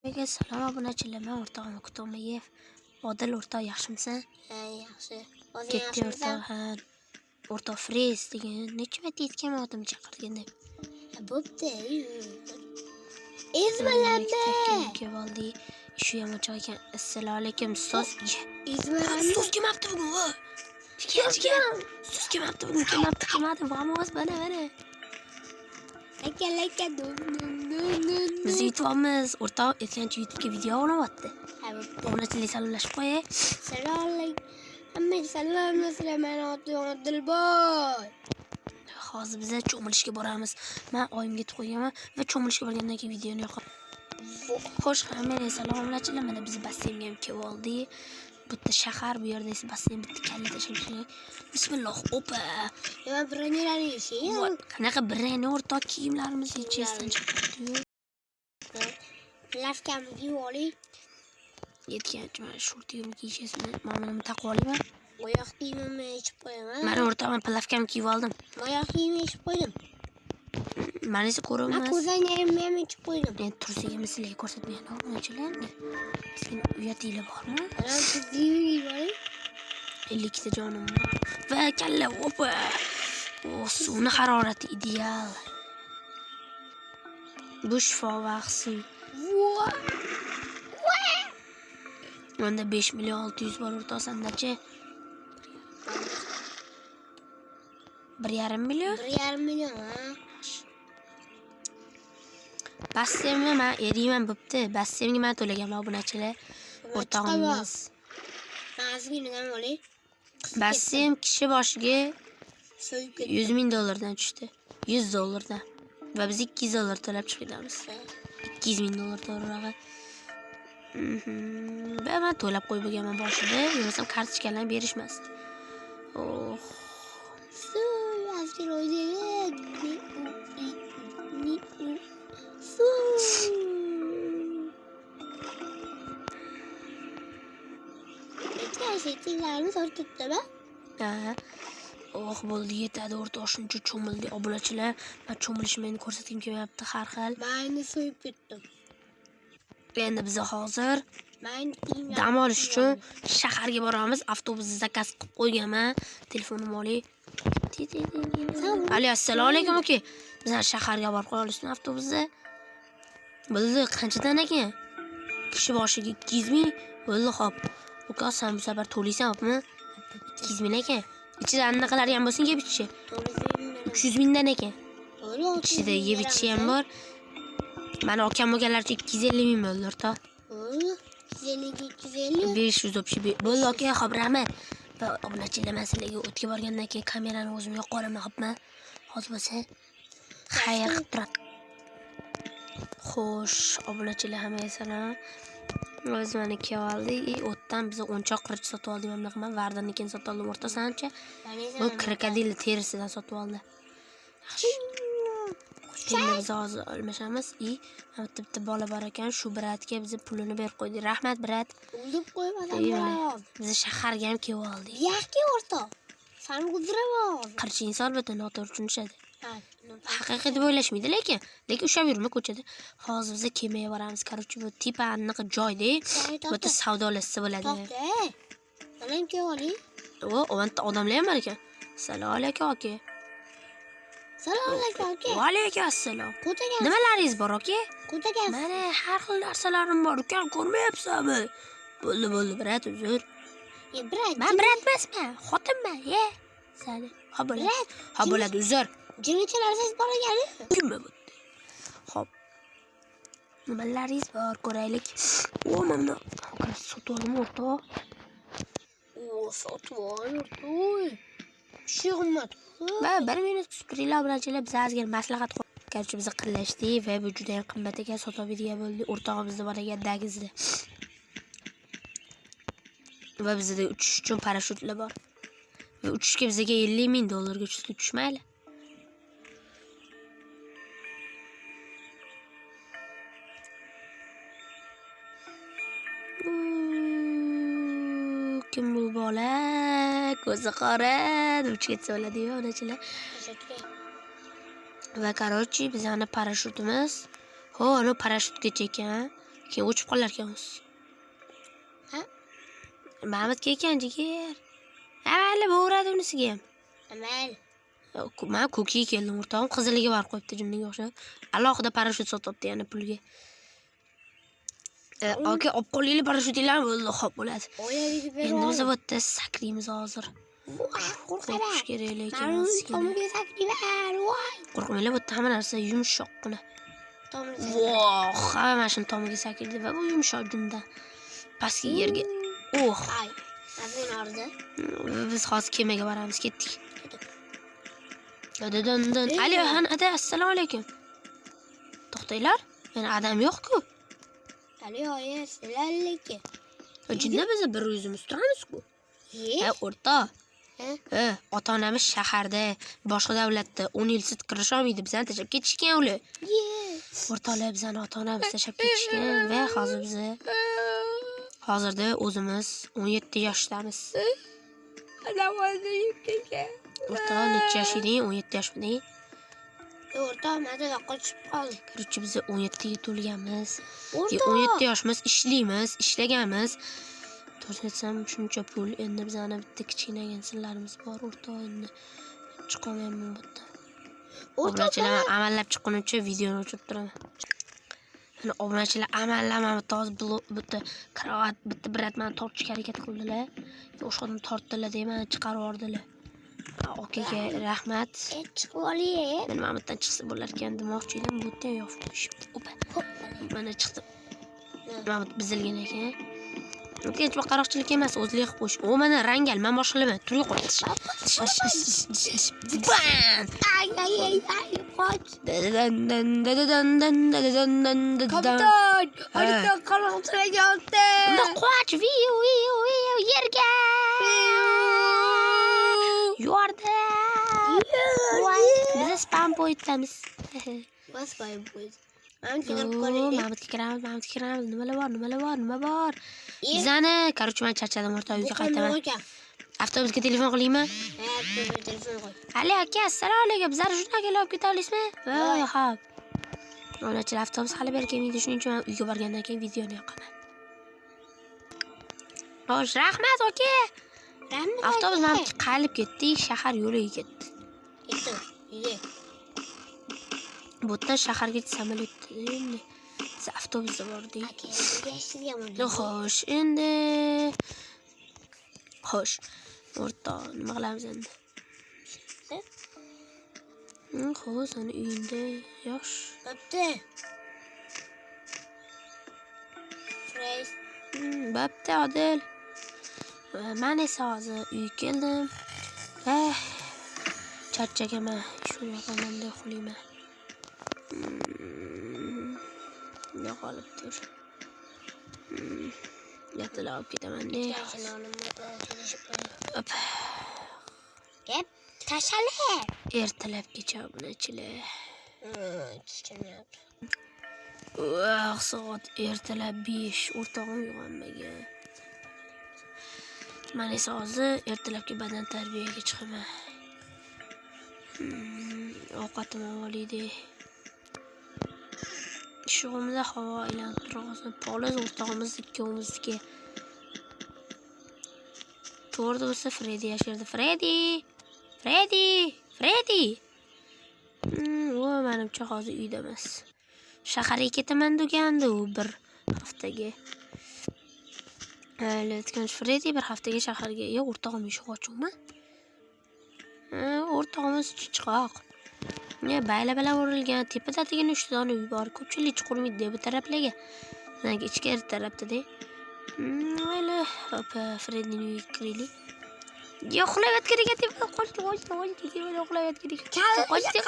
Aka salom obunachilar, men o'rtog'im Kutomayev. Odil o'rtoq, yaxshimisan? Ha, yaxshi. O'zing Ketdi yaxshimisan? o'rtoq, ha. O'rtoq Freys degan necha marta aytganman otim chaqirgin deb. Bo'pti. Maktabga Ezmalanma. kelib oldik. Shu ham ochiq ekan. Assalomu alaykum ustoz. Ezmalanma. Ustoz kelmabdi bugun, vo. Ustoz kelmabdi bugun, kelmadi. Vamos, mana. Aka. Biz yutyapmiz. O'rtoq aytgancha YouTube'ga video olyapti. Ha, bo'pti. Obunachilar salomlashib qo'yay. Salom alaykum. Hammaga salomlar, men Odilboy. Hozir biz cho'milishga boramiz. Men oyimga aytib qo'yganman va cho'milishga borgandan keyin videoni yoqaman. Xo'sh, hammaga salomlachilar. Mana biz basseynga ham kelib oldik. Bitta shahar, bu yerda esa basseyn bitta kalla tashlashgan. Bismillah, opa. Men birinchilarni yeyishim. Qanaqa birini o'rtoq kiyimlarimiz yechesdan chiqibdi. Plashkamni kiyib oling. Yetgancha mana shortigimni kiyishasizmi? Men buni taqib olayman. Oyoq kiyimimni yechib qo'yaman. Mana o'rtoq, men plashkamni kiyib oldim. Oyoq kiyimimni yechib qo'ydim. Mana esa ko'rinmas. Men ko'zoynagimni ham yechib qo'ydim. Men tursiga sizlarga ko'rsatmayman, obunachilar. Sizga uyatinglar bormi? Mana kiyib oling. 50 ta jonim bor. Va kalla, opa. Suvni harorati ideal. Bu shifobaxsh suv. Menda 5 million 600 bor o'rtoq, sandachi. 1,5 million? 1,5 million, ha. Basseynga men eriyman bo'pti. Basseynga men to'laganman obunachilar. O'rtog'imiz. Mazginidan oling. Basseyn kishi boshiga So'yib ketdi. 100 ming dollardan tushdi. 100 dollardan. Va biz 200 dollar to'lab chiqamiz. 200 ming dollar to'g'rirog'i. Ben to'lab qo'yib bo'lganman boshida, yo'qsa kartochkalarni berishmasdi. Asteroid. Settinglarni so'rab ketdimi? Ha. Bo'ldi, yetadi o'rtoq, shuncha cho'mildi obunachilar. Men cho'milishimni ko'rsatgim kelyapti har xil. Meni so'yib ketdim. Endi biz hozir Men dam olish uchun shaharga boramiz. Avtobusni zakaz qilib qo'yganman. Telefonimni oling. Alo, assalomu alaykum aka. Biz shaharga borib qo'yamiz avtobusda. Bo'ldi, qanchadan ekan? Kishi boshiga 200 ming. Bo'ldi, xo'p. Uka, sen bu safar to'laysanmi? 200 ming ekan. Ichida anaqalar ham bo'lsin, yeb ichishi. 300 mingdan ekan. Ichida yeb ichishi ham bor. Mana akam bo'lganlarcha 250 ming bo'ldi o'rtoq. 250. 500 o'pshi. Bo'ldi aka, xo'p, rahmat. Va obunachilar, men sizlarga o'tga borgandan keyin kamerani o'zim yoqib olaman, xo'pmi? Hozir bo'lsa xayr qilib turadi. Xo'sh, obunachilar, hammaga salom. Biz mana keldik. O'tdan biz o'nchoq qirich sotib oldik. Men bunaqa Vardannikidan sotib oldim o'rtoq, sancha. Bu krokodil terisidan sotib oldi. Yaxshi. Endi biz hozir almashamiz. Bitta bola bor ekan, shu bratga biz pulini berib qo'ydik. Rahmat, brat. O'lib qo'ymadim. Biz shaharga ham kelib oldik. Yaxshi o'rtoq. Seni o'ldiraman. Qirchi inson albatta noto'g'ri tushunishadi. Haqiqiy deb o'ylashmaydi, lekin ushlab yurma ko'chada. Hozir biz kemaga boramiz. Короче, bu tipa aniq joyda, bu yerda savdolashsa bo'ladi. Mana ham kelib oling. O'nta odamlar ham bor ekan. Assalomu alaykum aka. Salom alaykum aka. Va alaykum assalom. Qo'tagan. Nimalaringiz bor aka? Qo'tagan. Mana har xil narsalarim bor ekan, ko'rmayapsanmi? Bo'ldi, brat, uzr. Brat. Men brat emasman, xotinman, ye. Sani. Ha bo'ladi, uzr. Jinichalarsiz bor ekani? Kimma bu? Xo'p. Nimalaringiz bor, ko'raylik. Mana sotib olaman o'rtoq. Sotib ol. Shig'mat. Va 1 minut kutib turinglar bilanchilar, biz ozgina maslahat qo'ydik. Короче, biz qillashdik va bu juda ham qimmat ekan, sotib oladigan bo'ldik. O'rtog'imizda bor ekan dagizda. Va bizda uchish uchun parashyutlar bor. Va uchishga bizga 50 ming dollarga tushmaydi. Kim bu bola? Ko'zi qora, uch ketsa bo'ladi-yu, onachilar. Va короче, bizning parashyutimiz, ana parashyutgacha ekan. Keyin o'chib qolar ekanmiz. Ha? Mahmud ekan jigir. Mayli, bo'radi unisiga ham. Mayli. Men ko'kiga keldim, o'rtog'im qiziliga borib qo'yibdi jimniga o'xshab. Alohida parashyut sotyapti, ya'ni pulga. Aka, olib qo'yinglar parashyutinglarni, bo'ldi, xo'p bo'ladi. Endi biz bu yerda sakraymiz hozir. Qo'rqish kerak lekin tomiga sakrilar. Voy. Qo'rqmanglar, bu yerda hamma narsa yumshoqqina. Tomiga. Voh, hamma mashina tomiga sakraydi va bu yumshoq junda. Pastki yerga. Ay. Nafin ordi. Biz hozir kemaga boramiz, ketdik. Dadadan. Ali, ada, assalomu alaykum. To'xtanglar. Meni adam yo'q-ku. Ali, oyi, sizlarniki. Jinda biz bir o'zimiz turamiz-ku. O'rta. Ota-onamiz shaharda, boshqa davlatda 10 yil sit kirisha olmaydi. Bizani tashlab ketishgan ular. O'rtoqlar, bizani ota-onamiz tashlab ketishgan va hozirda o'zimiz 17 yoshdamiz. O'rtoq, necha yoshiding? 17 yoshmiding? O'rtoq, men qochib qoldim. Korоче, biz 17 ga to'lganmiz. 17 yoshmiz, ishlaymiz, ishlaganmiz. To'g'ri aytsam, shuncha pul, endi bizani bitta kichkina sirlarimiz bor, o'rtoq, endi chiqolmayman bu yerdan. Obunachilar amallab chiqquncha videoni o'chirib turaman. Mana obunachilar amallab hozir bitta karavot, bitta bratman tortishga harakat qildilar. O'shadan tortdilar deyman, chiqarib yubordilar. Okaga rahmat. Chiqib oling. Men mana bu yerdan chiqsa bo'lar ekan demoqchi edim, bu yerdan yopib. Opa. Mana chiqdi. Mana bu bizilgan ekan. Hech bir qaroqchilik emas, o'zlik qilib qo'yish. O mana rangal, men boshqalaman. Turli qo'y. Ay, qoch. Kapitan, haritan qaroqchilayapti. Unda qoch, yerga. Yuvarda. Biz spam pointdamiz. Bas spam point. Men kirib ko'raylik. Mahmud kiramiz. Nima bor? Bizani, korоче, men charchadim, o'rtoq, uyga qaytaman. Avtobusga telefon qilaymi? Telefon qo'y. Ali aka, assalomu alaykum. Bizlar shunday kelib keta olasizmi? Voy, xo'p. Onachilar avtobus hali beri kelmaydi, shuning uchun men uyga borgandan keyin videoni yoqaman. Xo'sh, rahmat aka. Avtobus men qalib ketdik, shahar yo'liga ketdi. Uyga. Bu yerdan shaharga samolyotda endi avtobusda bordik. Xo'sh, endi o'rtoq, nima qilamiz endi? Xo'sh, ana uyingda yosh. Bo'pti. Fresh. Bo'pti, Odil. Men esa hozir uyga keldim. Charchagaman, shu yoqaman deb uxlayman. Ne qolibdir? Ertalab olib ketaman-da. Gap tashale. Ertalabgacha obunachilar. Tushunmayapti. Soat ertalab 5, o'rtog'im uyg'onmagan. Men esa hozir ertalabki badan tarbiyaga chiqaman. Ovqatimni olaydi. Shug'imda havo aylanib turgan Poliz o'rtog'imiz ikkovimizga. To'g'ri bo'lsa Fredi yashardi. Fredi. O, menimcha hozir uyda emas. Shaharga ketaman degandi u bir haftaga. Aytgan Fredi bir haftaga shaharga. Yo'q, o'rtog'im ish ochumi? O'rtog'imiz chiqoq. Bayla bilan urilgan, tepada degan 3 dona uy bor. Ko'pchilik chiqurmaydi bu taraflarga. Menga ichkari tarafda-da. Mayli, opa, Fredning uyiga kiraylik. Yo'qlayotgan ekan, tepada qochdi, yo'qlayotgan ekan. Qochdi.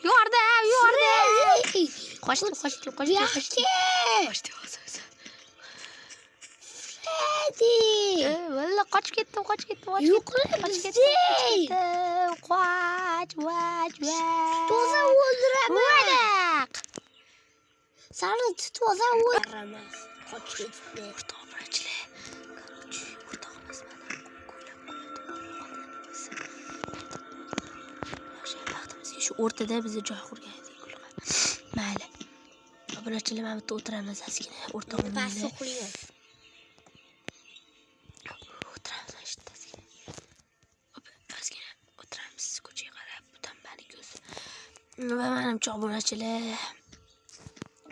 Yordam. Qochdi. Valla qochib ketdim. Qoch. Toza o'ldiraman. Seni toza o'ldiraman. Qochib ketdi. O'rtoqchilar. Korоче, o'rtog'imiz mana ko'ylab. Yaxshi vaqtimizga shu o'rtada bizni joy qurgan edik. Mayli. Obunachilar mana bu yerda o'tiramiz ozgina. O'rtog'imni. Pastga qo'ying. O'tiramiz ozgina. Ozgina o'tiramiz ko'chaga qarab, bu tambalik ko'z. Va menimcha obunachilar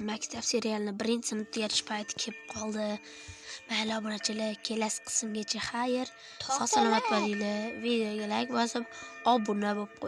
maktab serialini birinchi sinf tugatish payti kelib qoldi. Mayli obunachilar, kelasi qismgacha xayr. Sog' salomat bo'linglar. Videoga like bosib, obuna bo'lib qo'ying.